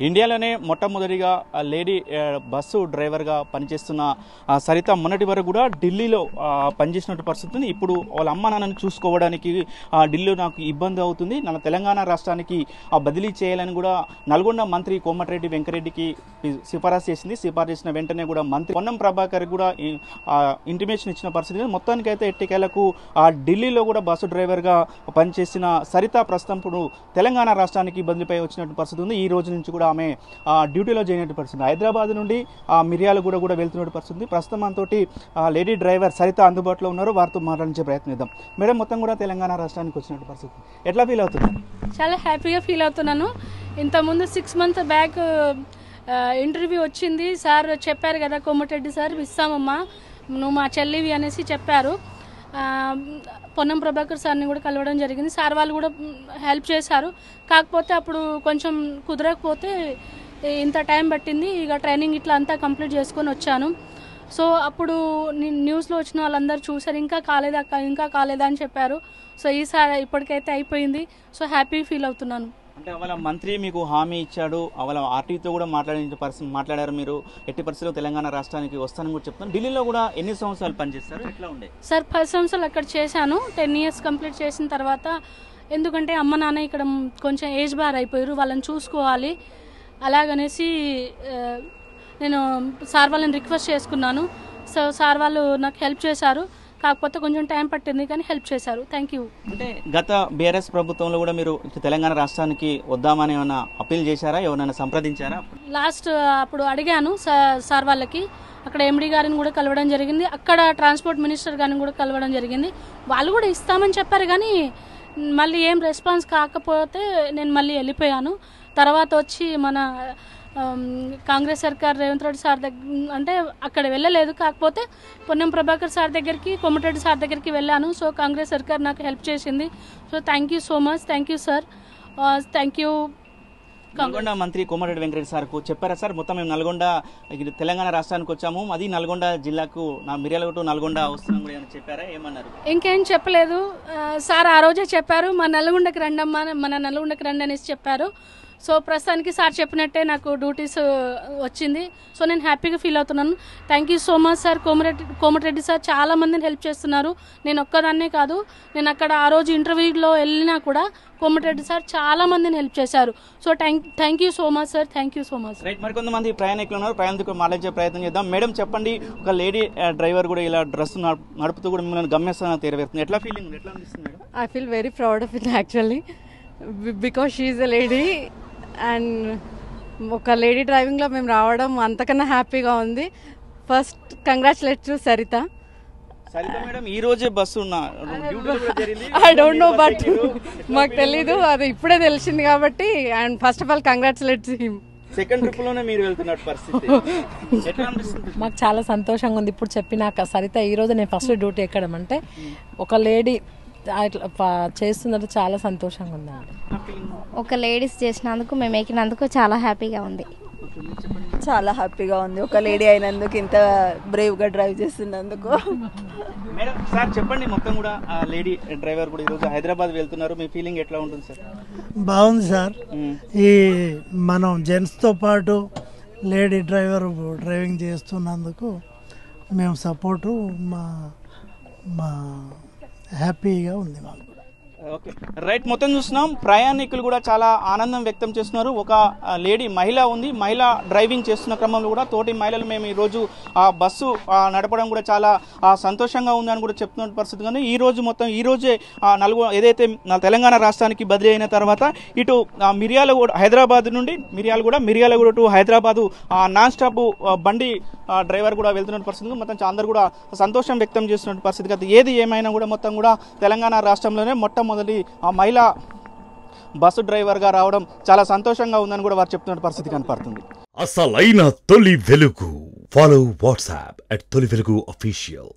ఇండియాలోనే మొట్టమొదటిగా lady bus డ్రైవర్గా పనిచేస్తున్న సరిత మొన్నటి వరకు కూడా ఢిల్లీలో పనిచేసినట్టు పరిస్థితి ఉంది. ఇప్పుడు వాళ్ళ అమ్మ నాన్నని చూసుకోవడానికి ఢిల్లీలో నాకు ఇబ్బంది అవుతుంది, నా తెలంగాణ రాష్ట్రానికి బదిలీ చేయాలని కూడా నల్గొండ మంత్రి కోమటిరెడ్డి వెంకరెడ్డికి సిఫారసు చేసింది. సిఫారసు చేసిన వెంటనే కూడా మంత్రి పొన్నం ప్రభాకర్ కూడా ఇంటిమేషన్ ఇచ్చిన పరిస్థితి. మొత్తానికైతే ఎట్టికేలకు ఢిల్లీలో కూడా బస్సు డ్రైవర్గా పనిచేసిన సరిత ప్రస్తుతం ఇప్పుడు తెలంగాణ రాష్ట్రానికి బదిలీపై వచ్చినట్టు పరిస్థితి ఉంది. ఈ రోజు నుంచి కూడా ఆమె డ్యూటీలో జాయిన్ అయిన పరిస్థితి. హైదరాబాద్ నుండి మిర్యాలగూడ కూడా వెళ్తున్నట్టు పరిస్థితి. ప్రస్తుతం మనతోటి లేడీ డ్రైవర్ సరిత అందుబాటులో ఉన్నారు, వారితో మాట్లాడించే ప్రయత్నిద్దాం. మేడం, మొత్తం కూడా తెలంగాణ రాష్ట్రానికి వచ్చినట్టు పరిస్థితి ఎట్లా ఫీల్ అవుతున్నారు? చాలా హ్యాపీగా ఫీల్ అవుతున్నాను. ఇంతకుముందు 6 months బ్యాక్ ఇంటర్వ్యూ వచ్చింది. సార్ చెప్పారు కదా, కోమటిరెడ్డి సార్ ఇస్తామమ్మా నువ్వు మా చెల్లివి అనేసి చెప్పారు. పొన్నం ప్రభాకర్ సార్ని కూడా కలవడం జరిగింది. సార్ వాళ్ళు కూడా హెల్ప్ చేశారు. కాకపోతే అప్పుడు కొంచెం కుదరకపోతే ఇంత టైం పట్టింది. ఇక ట్రైనింగ్ ఇట్లా అంతా కంప్లీట్ చేసుకొని వచ్చాను. సో అప్పుడు న్యూస్లో వచ్చిన వాళ్ళందరూ చూసారు, ఇంకా కాలేదక్క ఇంకా కాలేదా అని చెప్పారు. సో ఈసారి ఇప్పటికైతే అయిపోయింది. సో హ్యాపీ ఫీల్ అవుతున్నాను. అంటే వాళ్ళ మంత్రి మీకు హామీ ఇచ్చాడు, వాళ్ళ ఆర్టీతో కూడా మాట్లాడారు, మీరు ఎట్టి పరిస్థితుల్లో తెలంగాణ రాష్ట్రానికి వస్తానని కూడా చెప్తాను. ఢిల్లీలో కూడా ఎన్ని సంవత్సరాలు పనిచేస్తారు, ఎట్లా ఉండే? సార్ 10 సంవత్సరాలు అక్కడ చేశాను. 10 years కంప్లీట్ చేసిన తర్వాత, ఎందుకంటే అమ్మ నాన్న ఇక్కడ కొంచెం ఏజ్ బార్ అయిపోయారు, వాళ్ళని చూసుకోవాలి. అలాగనేసి నేను సార్ వాళ్ళని రిక్వెస్ట్ చేసుకున్నాను. సో సార్ వాళ్ళు నాకు హెల్ప్ చేశారు. కాకపోతే కొంచెం టైం పట్టింది, కానీ హెల్ప్ చేశారు. Thank you. అంటే గత బీఆర్ఎస్ ప్రభుత్వంలో కూడా మీరు తెలంగాణ రాష్ట్రానికి వద్దామని ఏమైనా అప్పీల్ చేశారా, ఎవరైనా సంప్రదించారా? లాస్ట్ అప్పుడు అడిగాను సార్ వాళ్ళకి. అక్కడ ఎండి గారిని కూడా కలవడం జరిగింది, అక్కడ ట్రాన్స్పోర్ట్ మినిస్టర్ గారిని కూడా కలవడం జరిగింది. వాళ్ళు కూడా ఇస్తామని చెప్పారు, కానీ మళ్ళీ ఏం రెస్పాన్స్ కాకపోతే నేను మళ్ళీ వెళ్ళిపోయాను. తర్వాత వచ్చి మన కాంగ్రెస్ సర్కార్ రేవంత్ రెడ్డి సార్ అంటే అక్కడ వెళ్ళలేదు. కాకపోతే పొన్నం ప్రభాకర్ సార్ దగ్గరికి, కోమటిరెడ్డి సార్ దగ్గరికి వెళ్ళాను. సో కాంగ్రెస్ సర్కార్ నాకు హెల్ప్ చేసింది. So thank you so much. Thank you sir. Thank you. Nalgonda మంత్రి కోమటిరెడ్డి వెంకరెడ్డి సార్కు చెప్పారా సార్, మొత్తం మేము నల్గొండ తెలంగాణ రాష్ట్రానికి వచ్చాము, అది నల్గొండ జిల్లాకు మిర్యాలగూడ నల్గొండ వస్తున్నాం కూడా ఏమైనా చెప్పారా, ఏమన్నారు? ఇంకేం చెప్పలేదు సార్. ఆ రోజే చెప్పారు, మన నల్గొండకి రండమ్మా, మన నల్గొండకి రండి అనేసి చెప్పారు. సో ప్రస్తుతానికి సార్ చెప్పినట్టే నాకు డ్యూటీస్ వచ్చింది. సో నేను హ్యాపీగా ఫీల్ అవుతున్నాను. Thank you so much sir. Komatireddy sir చాలా మందిని హెల్ప్ చేస్తున్నారు. నేను ఒక్కదాన్నే కాదు, నేను అక్కడ ఆ రోజు ఇంటర్వ్యూలో వెళ్ళినా కూడా కోమటిరెడ్డి సార్ చాలా మందిని హెల్ప్ చేశారు. So thank you so much sir. Thank you so much. Right, మరికొంతమంది ప్రయాణికులు ఉన్నారు, ప్రయాణికులు మాట్లాడే ప్రయత్నం చేద్దాం. మేడం చెప్పండి, ఒక లేడీ డ్రైవర్ కూడా ఇలా డ్రెస్ నడుపుతూ కూడా మిమ్మల్ని గమ్యస్థానం తీరవేస్తుంది, ఎట్లా ఫీలింగ్, ఎట్లా అనిపిస్తుంది madam? I feel very proud of it actually because she is a lady and ఒక లేడీ డ్రైవింగ్లో మేము రావడం అంతకన్నా హ్యాపీగా ఉంది. First congratulate to Saritha. Saritha madam ఈ రోజే bus I don't know, but మాకు తెలీదు, అది ఇప్పుడే తెలిసింది కాబట్టి. And first of all congratulate him. Second trip లోనే మీరు వెళ్తున్నట్టు పరిస్థితి ఎట్లా అనిపిస్తుంది? మాకు చాలా సంతోషంగా ఉంది. ఇప్పుడు చెప్పినాక సరిత ఈ రోజు నేను ఫస్ట్ డ్యూటీ ఎక్కడం అంటే ఒక లేడీ చేస్తున్నది చాలా సంతోషంగా ఉందండి. ఒక లేడీస్ చేసినందుకు, మేము ఎక్కినందుకు చాలా హ్యాపీగా ఉంది. చాలా హ్యాపీగా ఉంది, ఒక లేడీ అయినందుకు, ఇంత బ్రేవ్గా డ్రైవ్ చేస్తున్నందుకు. మేడం సార్ చెప్పండి, మొత్తం కూడా లేడీ డ్రైవర్ కూడా ఈరోజు హైదరాబాద్ వెళ్తున్నారు, మీ ఫీలింగ్ ఎట్లా ఉంటుంది సార్? బాగుంది సార్. ఈ మనం జెంట్స్తో పాటు లేడీ డ్రైవర్ డ్రైవింగ్ చేస్తున్నందుకు మేము సపోర్టు, మా హ్యాపీగా ఉంది మాకు. ఓకే రైట్, మొత్తం చూస్తున్నాం ప్రయాణికులు కూడా చాలా ఆనందం వ్యక్తం చేస్తున్నారు. ఒక లేడీ మహిళ ఉంది, మహిళ డ్రైవింగ్ చేస్తున్న క్రమంలో కూడా తోటి మహిళలు మేము ఈరోజు ఆ బస్సు నడపడం కూడా చాలా సంతోషంగా ఉందని కూడా చెప్తున్న పరిస్థితి. కానీ ఈ రోజే ఏదైతే తెలంగాణ రాష్ట్రానికి బదిలీ అయిన తర్వాత ఇటు మిర్యాలగూడ, హైదరాబాద్ నుండి Miryalaguda to Hyderabad non stop బండి డ్రైవర్ కూడా వెళ్తున్న పరిస్థితి. మొత్తం అందరూ కూడా సంతోషం వ్యక్తం చేస్తున్న పరిస్థితి. కదా ఏది ఏమైనా కూడా మొత్తం కూడా తెలంగాణ రాష్ట్రంలోనే మొట్టమొదటి మహిళా బస్సు డ్రైవర్గా రావడం చాలా సంతోషంగా ఉందని కూడా వారు చెప్తున్న పరిస్థితి కనపడుతుంది. అసలైన తొలి వెలుగు. ఫాలో వాట్సాప్ @తొలి వెలుగు అఫీషియల్.